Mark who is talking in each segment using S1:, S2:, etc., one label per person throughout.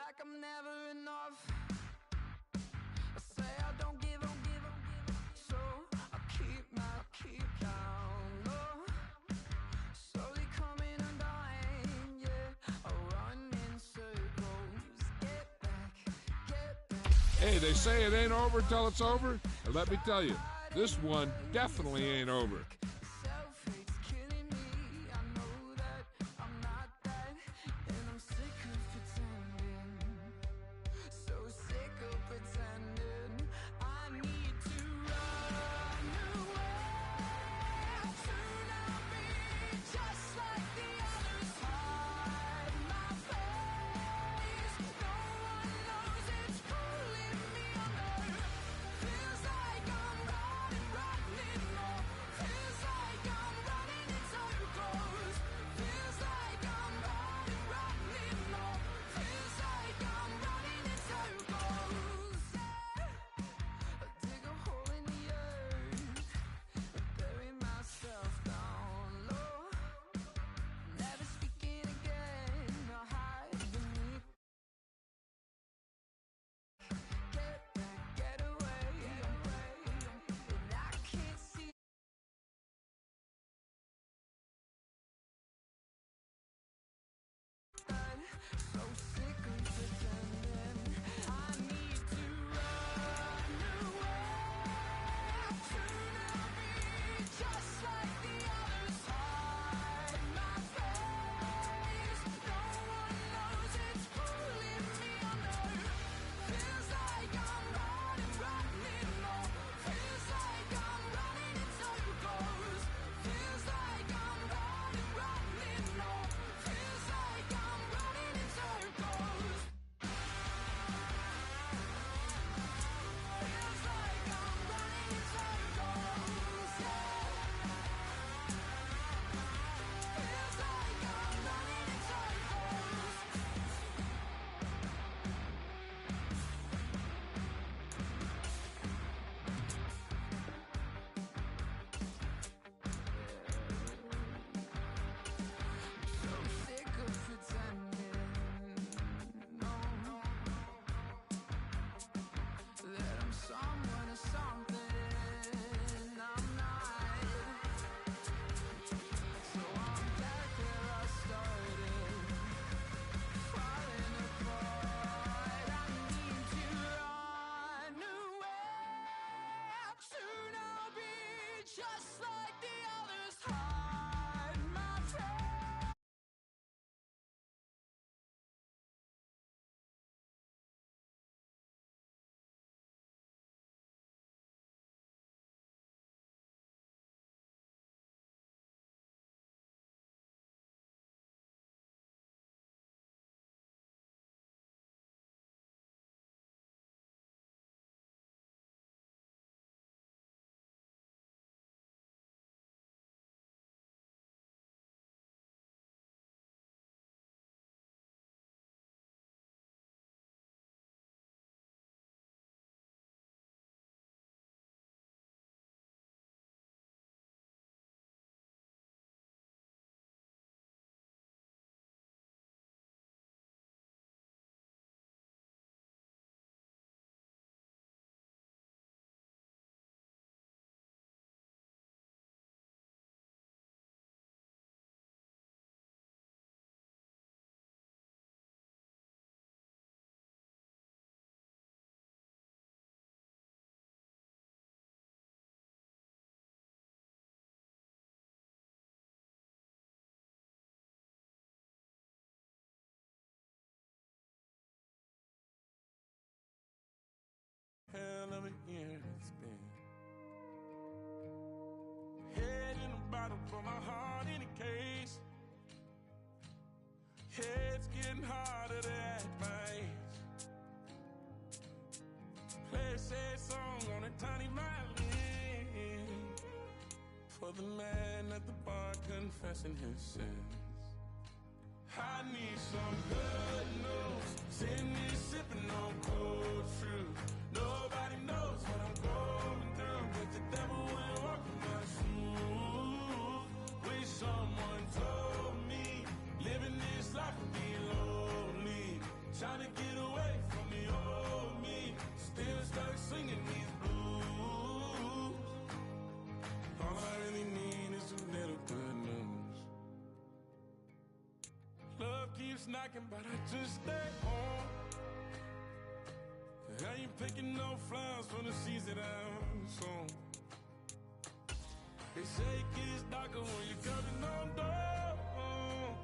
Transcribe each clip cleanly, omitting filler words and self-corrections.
S1: like I'm never enough. I say I don't give up, so I keep down low. Slowly coming undone, yeah. I run in circles. Get back.
S2: Hey, they say it ain't over till it's over. And let me tell you, this one definitely ain't over.
S1: Self-hate's killing me. I know that I'm not that, and I'm sick of pretending. So sick of pretending. I need to run away. Soon I'll be just like the others. Hide my face. No one knows it's pulling me under. Feels like I'm running more. Feels like I'm running in circles. Feels like I'm running more. Feels like I'm running in circles. I dig a hole in the earth, bury myself down low. Never speaking again, I hide beneath. Get back, get away, and I can't see. So sick of pretending. I need to run away. Soon I'll be just like the others. Hide my face. No one knows it's pulling me under. Feels like I'm running more. Feels like I'm running in circles. Feels like I'm running more. Feels like I'm running in circles. Feels like I'm running in circles. Feels like I'm running in circles. So sick of pretending, no, that I'm someone or something I'm not. So I'm back where I started, falling apart. I need to run away. Soon I'll be just like the others. Hide my face.
S3: Hell of a year it's been. Head in a bottle, for my heart in a case. Yeah, it's getting harder to act my age. Play a sad song on a tiny violin for the man at the bar confessing his sins. I need some good news. Sitting here sipping on cold fruit. Nobody knows what I'm going through, but the devil will walk in my shoes. Wish someone told me living this life would be lonely. Trying to get away. Love keeps knocking, but I just stay home. I ain't picking no flowers for the season I'm sown. They say it gets darker when you're coming on door.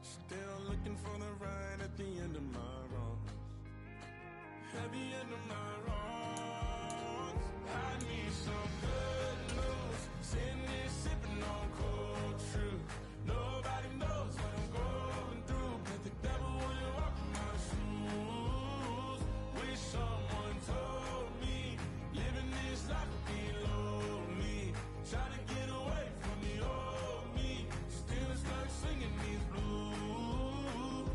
S3: Still looking for the ride at the end of my wrongs. At the end of my wrongs, I need some good news. Sitting here sipping on cold truth. Nobody knows what I'm going through, but the devil wouldn't walk in my shoes. Wish someone told me living this life would be lonely. Try to get away from the old me, still stuck singing these blues.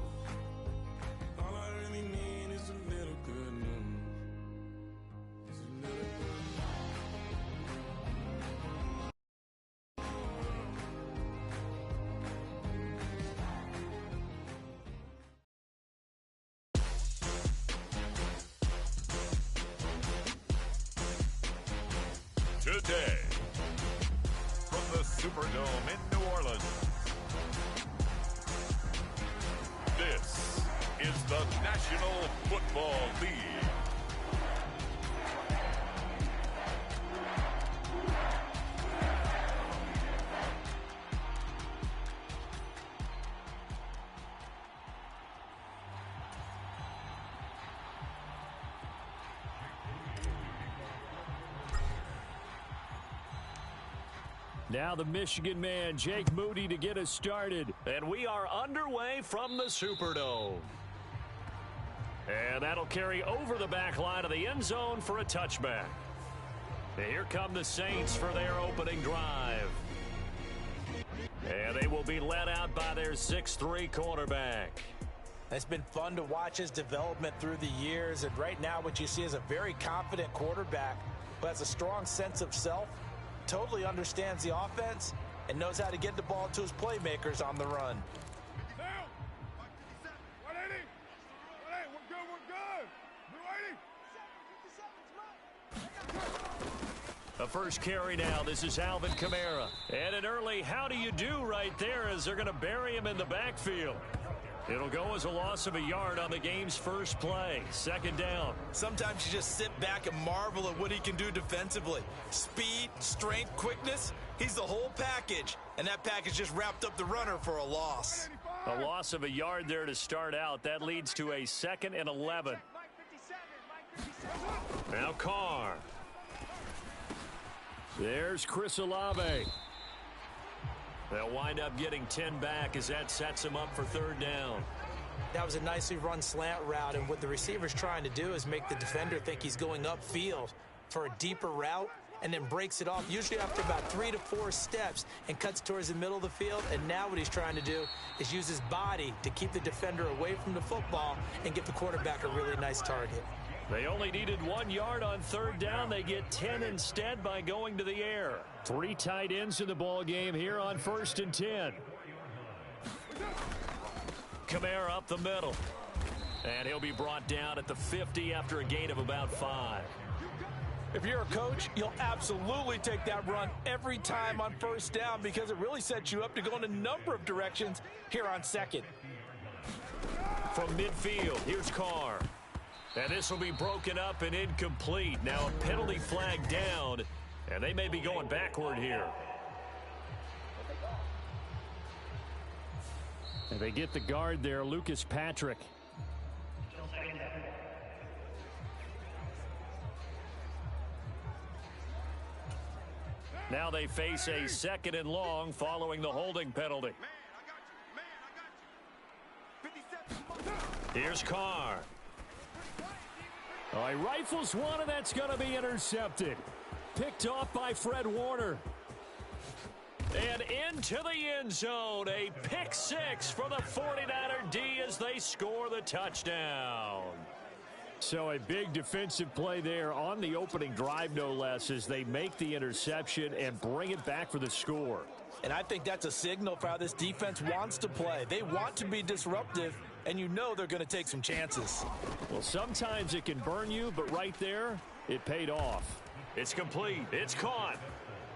S3: All I really need is a little good news. It's a little good news.
S4: Today, from the Superdome in New Orleans, this is the National Football League.
S5: Now the Michigan man, Jake Moody, to get us started. And we are underway from the Superdome. And that'll carry over the back line of the end zone for a touchback. And here come the Saints for their opening drive. And they will be led out by their 6'3" quarterback.
S6: It's been fun to watch his development through the years, and right now what you see is a very confident quarterback who has a strong sense of self, totally understands the offense, and knows how to get the ball to his playmakers on the run.
S2: Now, 180. 180, we're good. 280.
S5: The first carry now. This is Alvin Kamara. And an early how do you do right there as they're going to bury him in the backfield. It'll go as a loss of a yard on the game's first play. Second down.
S6: Sometimes you just sit back and marvel at what he can do defensively. Speed, strength, quickness, he's the whole package. And that package just wrapped up the runner for a loss.
S5: A loss of a yard there to start out. That leads to a 2nd and 11. Now Carr. There's Chris Olave. They'll wind up getting 10 back as that sets him up for third down.
S6: That was a nicely run slant route, and what the receiver's trying to do is make the defender think he's going upfield for a deeper route, and then breaks it off, usually after about 3 to 4 steps, and cuts towards the middle of the field. And now what he's trying to do is use his body to keep the defender away from the football and give the quarterback a really nice target.
S5: They only needed 1 yard on third down. They get 10 instead by going to the air. 3 tight ends in the ball game here on 1st and 10. Kamara up the middle. And he'll be brought down at the 50 after a gain of about 5.
S6: If you're a coach, you'll absolutely take that run every time on first down because it really sets you up to go in a number of directions here on second.
S5: From midfield, here's Carr. And this will be broken up and incomplete. Now a penalty flag down, and they may be going backward here. And they get the guard there, Lucas Patrick. Now they face a 2nd and long following the holding penalty. Here's Carr. Oh, he rifles one, and that's going to be intercepted. Picked off by Fred Warner. And into the end zone. A pick 6 for the 49er D as they score the touchdown. So a big defensive play there on the opening drive, no less, as they make the interception and bring it back for the score.
S6: And I think that's a signal for how this defense wants to play. They want to be disruptive, and you know they're going to take some chances.
S5: Well, sometimes it can burn you, but right there, it paid off. It's complete. It's caught.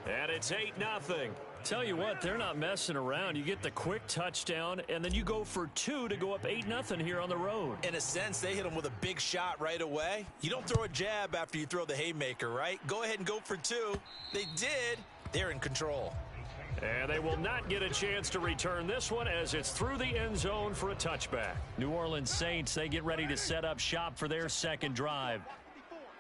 S5: And it's 8-0. Tell you what, they're not messing around. You get the quick touchdown, and then you go for 2 to go up 8-0 here on the road.
S6: In a sense, they hit him with a big shot right away. You don't throw a jab after you throw the haymaker, right? Go ahead and go for 2. They did. They're in control.
S5: And they will not get a chance to return this one as it's through the end zone for a touchback. New Orleans Saints, they get ready to set up shop for their second drive.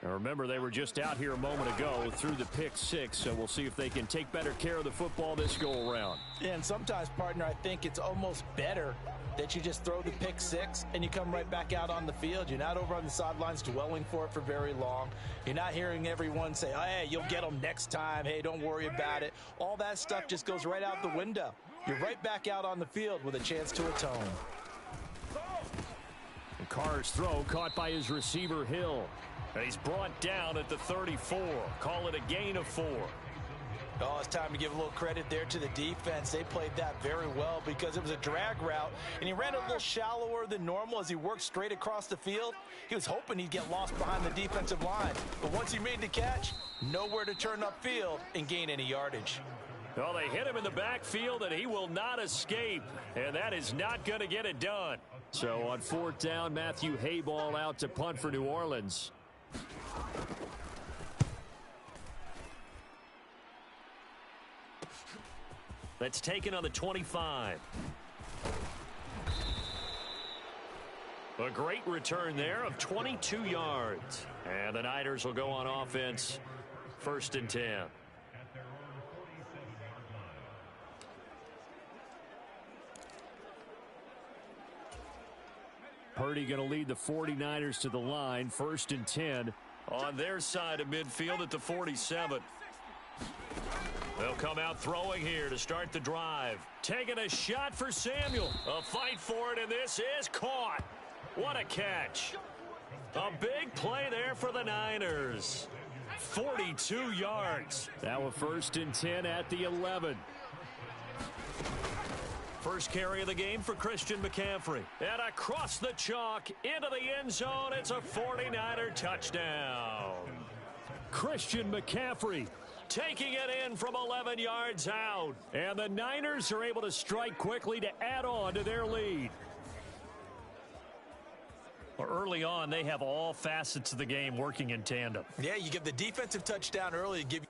S5: Now remember, they were just out here a moment ago through the pick 6, so we'll see if they can take better care of the football this go-around.
S6: Yeah, and sometimes, partner, I think it's almost better that you just throw the pick 6 and you come right back out on the field. You're not over on the sidelines dwelling for it for very long. You're not hearing everyone say, oh, hey, you'll get them next time. Hey, don't worry about it. All that stuff just goes right out the window. You're right back out on the field with a chance to atone.
S5: And Carr's throw caught by his receiver, Hill. And he's brought down at the 34. Call it a gain of 4.
S6: Oh, it's time to give a little credit there to the defense. They played that very well because it was a drag route, and he ran a little shallower than normal as he worked straight across the field. He was hoping he'd get lost behind the defensive line, but once he made the catch, nowhere to turn upfield and gain any yardage.
S5: Well, they hit him in the backfield, and he will not escape, and that is not going to get it done. So on 4th down, Matthew Hayball out to punt for New Orleans. That's taken on the 25. A great return there of 22 yards. And the Niners will go on offense. 1st and 10. Purdy going to lead the 49ers to the line. 1st and 10 on their side of midfield at the 47. They'll come out throwing here to start the drive. Taking a shot for Samuel. A fight for it, and this is caught. What a catch. A big play there for the Niners. 42 yards. Now a 1st and 10 at the 11. First carry of the game for Christian McCaffrey. And across the chalk into the end zone. It's a 49er touchdown. Christian McCaffrey taking it in from 11 yards out. And the Niners are able to strike quickly to add on to their lead. Well, early on, they have all facets of the game working in tandem.
S6: Yeah, you give the defensive touchdown early, give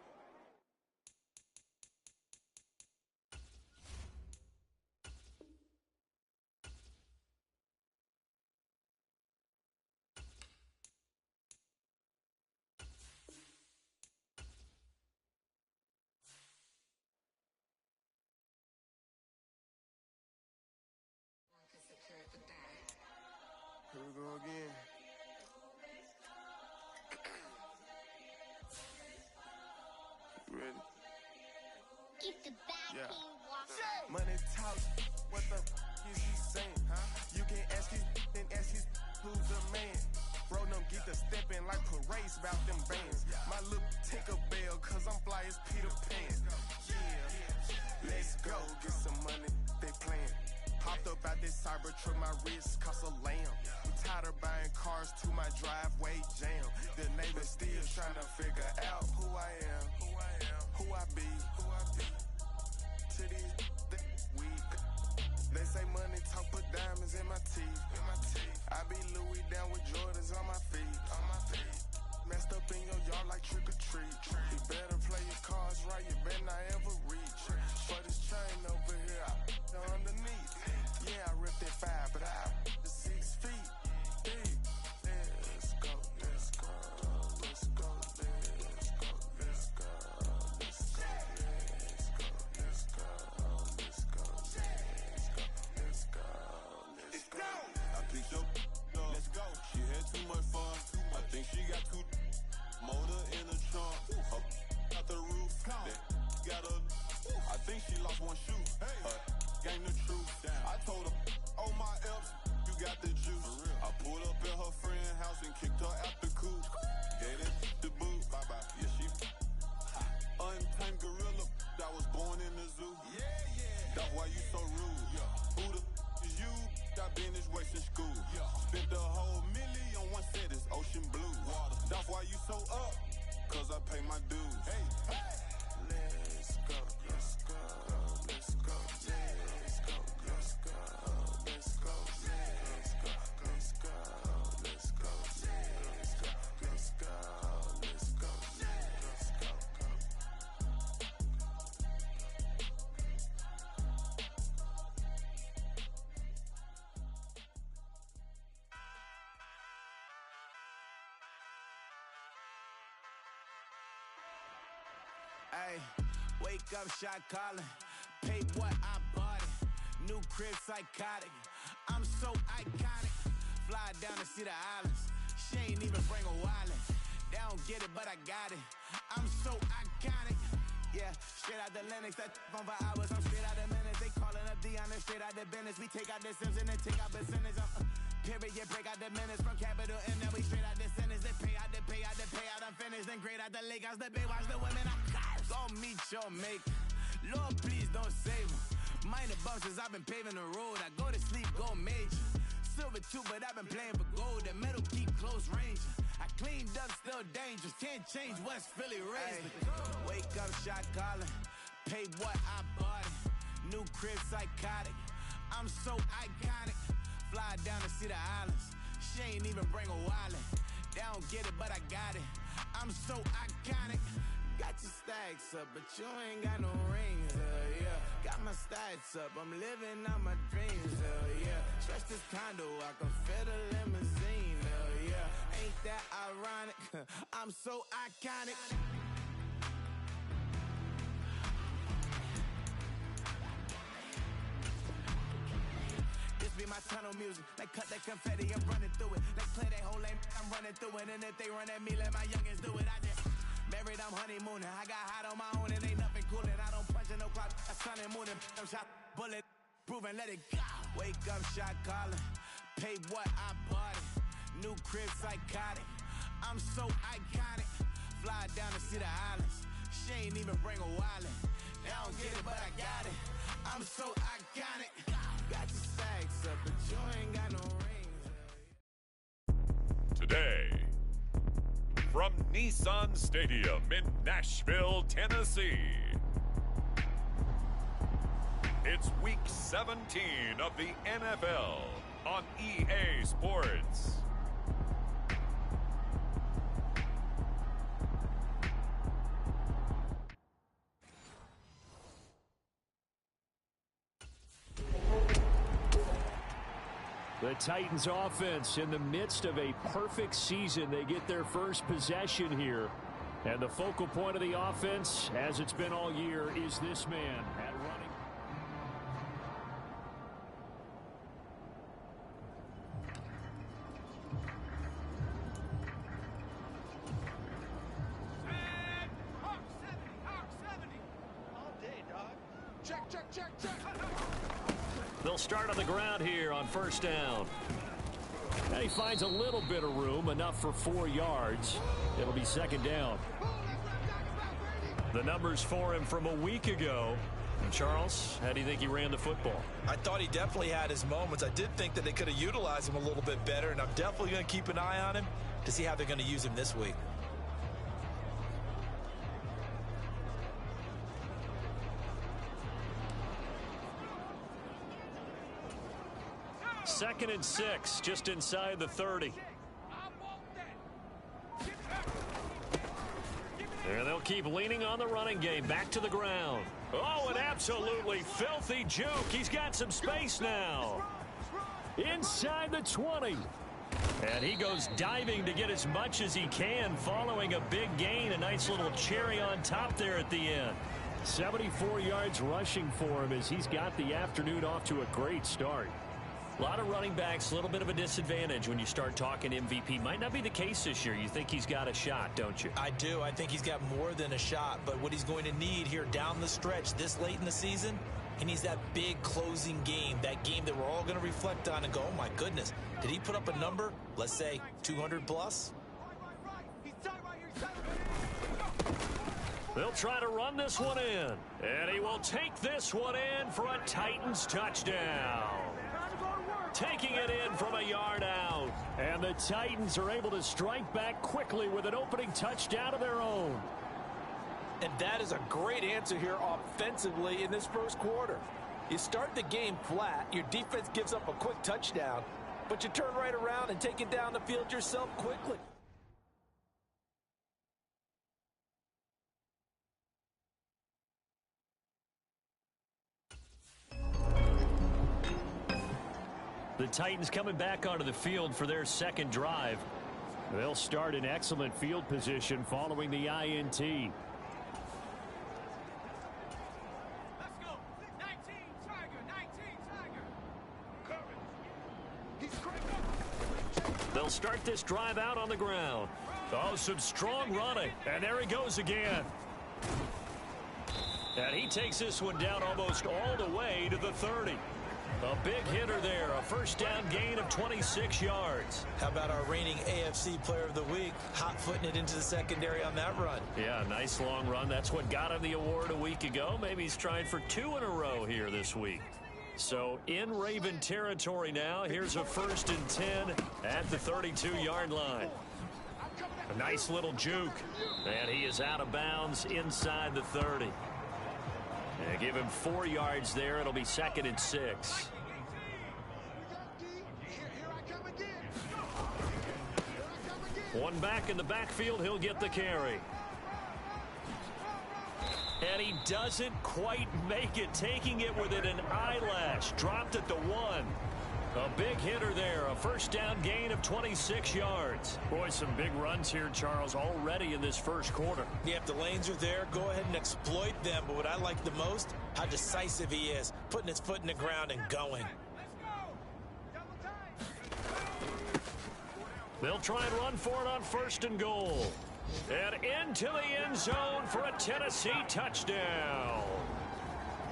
S7: Here we go again. Ready?
S8: Keep the back walking.
S7: Money talks. What the is he saying? Huh? You can ask his and ask his who's the man. Bro, them get the stepping like parades about them bands. My little Tinkerbell, cause I'm fly as Peter Pan. Yeah, let's go get some money. They playing. Hopped up out this cyber truck, my wrist cost a lamb. I'm tired of buying cars to my driveway jam. The neighbors still trying to figure out who I am, who I be. To these weak. They say money talk, put diamonds in my teeth. I be Louis down with Jordans on my feet. Messed up in your yard like trick or treat. You better play your cards right, you better not ever reach. For this chain over here, I underneath. Yeah, I ripped that 5, but I the 6 feet deep. Let's go, let's go, let's go, let's go, let's go, let's go, let's go, let's go, let's go, let's go.
S3: I picked up, let's go. She had too much fun. I think she got too motor in the trunk. Up out the roof. Got a
S9: Ay, wake up, shot calling. Pay what I bought it. New crib, psychotic. I'm so iconic. Fly down to see the islands. She ain't even bring a wallet. They don't get it, but I got it. I'm so iconic. Yeah, straight out the Lennox. That phone for hours. I'm straight out the minutes. They calling up Dion, straight out the business. We take out the Sims and then take out percentage. Period, break out the minutes from capital and then we straight out the sentence. They pay out, I'm finished. Then grade out the Lakers, the Bay, watch the women. I'm gon' meet your mate. Lord, please don't save them. Minor bumps as I've been paving the road. I go to sleep, go major. Silver too, but I've been playing for gold. The metal keep close range. I cleaned up, still dangerous. Can't change West Philly raised. Wake up, shot calling. Pay what I bought it. New crib, psychotic. I'm so iconic. Fly down to see the islands. She ain't even bring a wallet. They don't get it, but I got it. I'm so iconic. Got your stacks up, but you ain't got no rings, yeah. Got my stats up, I'm living out my dreams, yeah. Stretch this condo, I can fit a limousine, yeah. Ain't that ironic? I'm so iconic. This be my tunnel music. They cut that confetti, I'm running through it. They clear that whole lane, I'm running through it. And if they run at me, let my youngins do it. I just married, I'm honeymooning. I got hot on my own and ain't nothing coolin'. I don't punch in no clock, I sun and moonin'. I'm shot, bullet, proven, let it go. Wake up, shot calling. Pay what I bought it. New crib, psychotic. I'm so iconic. Fly down to see the islands. She ain't even bring a wallet. They don't get it, but I got it. I'm so iconic. Got your stacks up, but you ain't got no rings.
S4: Today, from Nissan Stadium in Nashville, Tennessee, it's Week 17 of the NFL on EA Sports.
S5: The Titans offense in the midst of a perfect season. They get their first possession here. And the focal point of the offense, as it's been all year, is this man at running.
S7: Hawk 70. All day, dog. Check.
S5: They'll start on the ground here on first down. And he finds a little bit of room, enough for 4 yards. It'll be second down. The numbers for him from a week ago. And Charles, how do you think he ran the football?
S6: I thought he definitely had his moments. I did think that they could have utilized him a little bit better, and I'm definitely going to keep an eye on him to see how they're going to use him this week.
S5: Second and 6, just inside the 30. And they'll keep leaning on the running game. Back to the ground. Oh, an absolutely filthy juke. He's got some space now. Inside the 20. And he goes diving to get as much as he can, following a big gain. A nice little cherry on top there at the end. 74 yards rushing for him as he's got the afternoon off to a great start. A lot of running backs, a little bit of a disadvantage when you start talking MVP. Might not be the case this year. You think he's got a shot, don't you?
S6: I do. I think he's got more than a shot. But what he's going to need here down the stretch this late in the season, he needs that big closing game, that game that we're all going to reflect on and go, oh, my goodness, did he put up a number, let's say, 200 plus?
S5: They'll try to run this one in. And he will take this one in for a Titans touchdown. Taking it in from a yard out. And the Titans are able to strike back quickly with an opening touchdown of their own.
S6: And that is a great answer here offensively in this first quarter. You start the game flat, your defense gives up a quick touchdown, but you turn right around and take it down the field yourself quickly.
S5: The Titans coming back onto the field for their second drive. They'll start in excellent field position following the INT. They'll start this drive out on the ground. Oh, some strong running. And there he goes again. And he takes this one down almost all the way to the 30. A big hitter there, a first down gain of 26 yards.
S6: How about our reigning AFC Player of the Week, hot-footing it into the secondary on that run?
S5: Yeah, nice long run. That's what got him the award a week ago. Maybe he's trying for 2 in a row here this week. So in Raven territory now, here's a 1st and 10 at the 32-yard line. A nice little juke, and he is out of bounds inside the 30. And give him 4 yards there. It'll be 2nd and 6. One back in the backfield. He'll get the carry. And he doesn't quite make it, taking it within an eyelash. Dropped at the 1. A big hitter there, a first down gain of 26 yards. Boy, some big runs here, Charles, already in this first quarter.
S6: Yeah, if the lanes are there, go ahead and exploit them. But what I like the most, how decisive he is, putting his foot in the ground and going.
S5: They'll try and run for it on 1st and goal. And into the end zone for a Tennessee touchdown.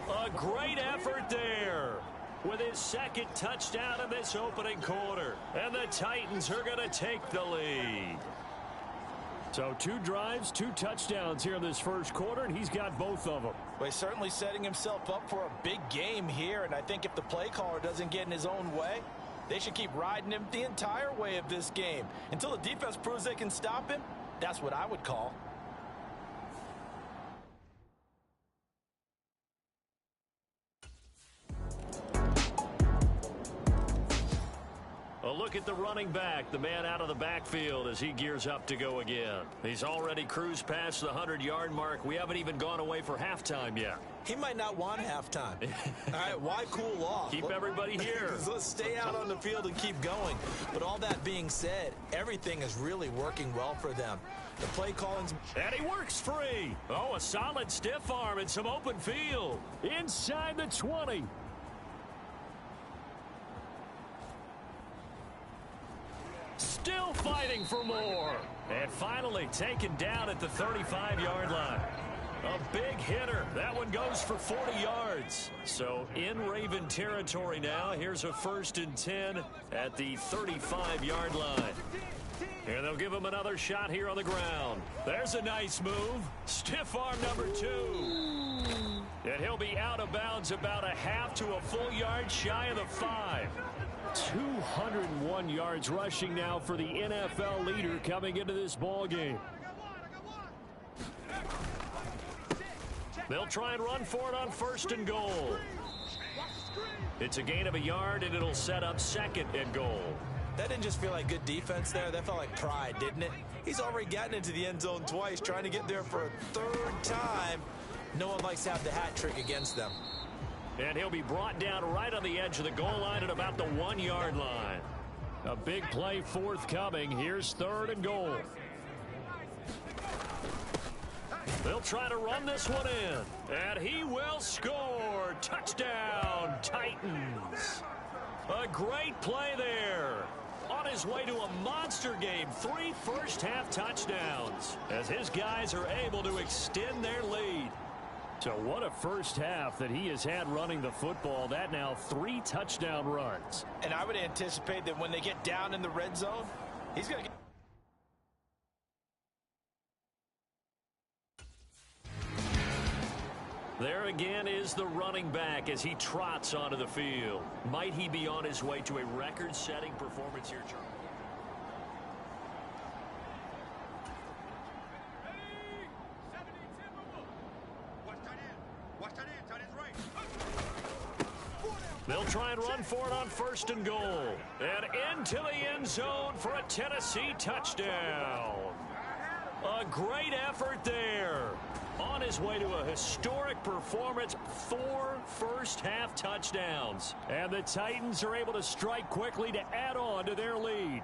S5: A great effort there with his 2nd touchdown in this opening quarter. And the Titans are going to take the lead. So 2 drives, 2 touchdowns here in this first quarter, and he's got both of them.
S6: Well, he's certainly setting himself up for a big game here, and I think if the play caller doesn't get in his own way, they should keep riding him the entire way of this game. Until the defense proves they can stop him, that's what I would call.
S5: A look at the running back, the man out of the backfield as he gears up to go again. He's already cruised past the 100-yard mark. We haven't even gone away for halftime yet.
S6: He might not want halftime. All right, why cool off?
S5: Keep everybody here.
S6: Let's stay out on the field and keep going. But all that being said, everything is really working well for them. The play calling's...
S5: And he works free. Oh, a solid stiff arm and some open field. Inside the 20. Still fighting for more. And finally taken down at the 35-yard line. A big hitter. That one goes for 40 yards. So in Raven territory now. Here's a 1st and 10 at the 35-yard line. And they'll give him another shot here on the ground. There's a nice move. Stiff arm number 2. And he'll be out of bounds about a half to a full yard shy of the 5. 201 yards rushing now for the NFL leader coming into this ball game. They'll try and run for it on 1st and goal. It's a gain of a yard, and it'll set up 2nd and goal.
S6: That didn't just feel like good defense there. That felt like pride, didn't it? He's already gotten into the end zone twice, trying to get there for a 3rd time. No one likes to have the hat trick against them.
S5: And he'll be brought down right on the edge of the goal line at about the 1-yard line. A big play forthcoming. Here's 3rd and goal. They'll try to run this one in. And he will score. Touchdown, Titans. A great play there. On his way to a monster game. 3 first-half touchdowns. As his guys are able to extend their lead. So what a first half that he has had running the football. That now 3 touchdown runs.
S6: And I would anticipate that when they get down in the red zone, he's going to get...
S5: There again is the running back as he trots onto the field. Might he be on his way to a record-setting performance here, Charles? They'll try and run for it on 1st and goal. And into the end zone for a Tennessee touchdown. A great effort there. On his way to a historic performance, 4 first-half touchdowns. And the Titans are able to strike quickly to add on to their lead.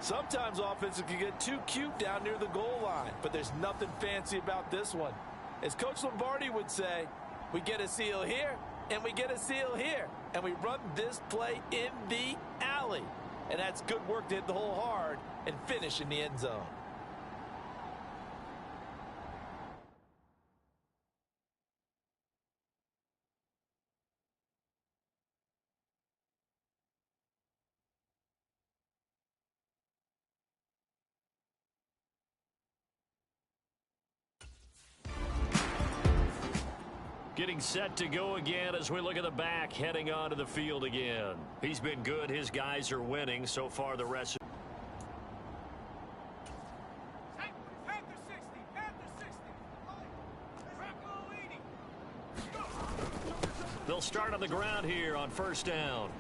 S6: Sometimes offenses can get too cute down near the goal line, but there's nothing fancy about this one. As Coach Lombardi would say, we get a seal here, and we get a seal here, and we run this play in the alley. And that's good work to hit the hole hard and finish in the end zone.
S5: Getting set to go again as we look at the back heading onto the field again. He's been good. His guys are winning. So far, the rest. They'll start on the ground here on first down.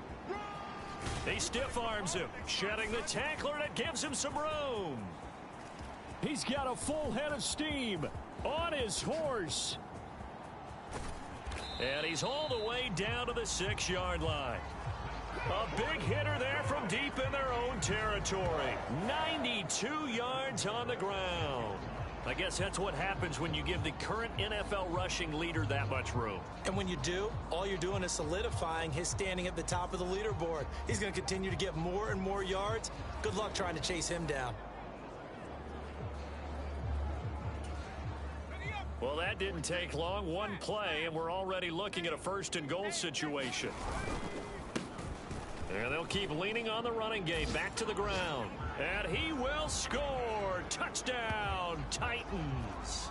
S5: He stiff arms him, shedding the tackler that gives him some room. He's got a full head of steam on his horse. And he's hauled away down to the 6-yard line. A big hitter there from deep in their own territory. 92 yards on the ground. I guess that's what happens when you give the current NFL rushing leader that much room.
S6: And when you do, all you're doing is solidifying his standing at the top of the leaderboard. He's going to continue to get more and more yards. Good luck trying to chase him down.
S5: Well, that didn't take long. One play, and we're already looking at a 1st and goal situation. And they'll keep leaning on the running game. Back to the ground. And he will score. Touchdown, Titans.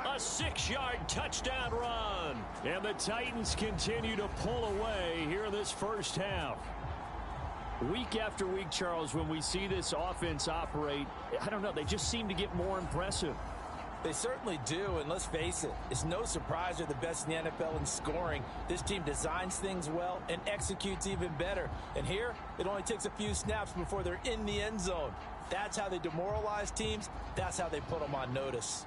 S5: A 6-yard touchdown run. And the Titans continue to pull away here in this first half. Week after week, Charles, when we see this offense operate, I don't know, they just seem to get more impressive.
S6: They certainly do, and let's face it, it's no surprise they're the best in the NFL in scoring. This team designs things well and executes even better. And here, it only takes a few snaps before they're in the end zone. That's how they demoralize teams. That's how they put them on notice.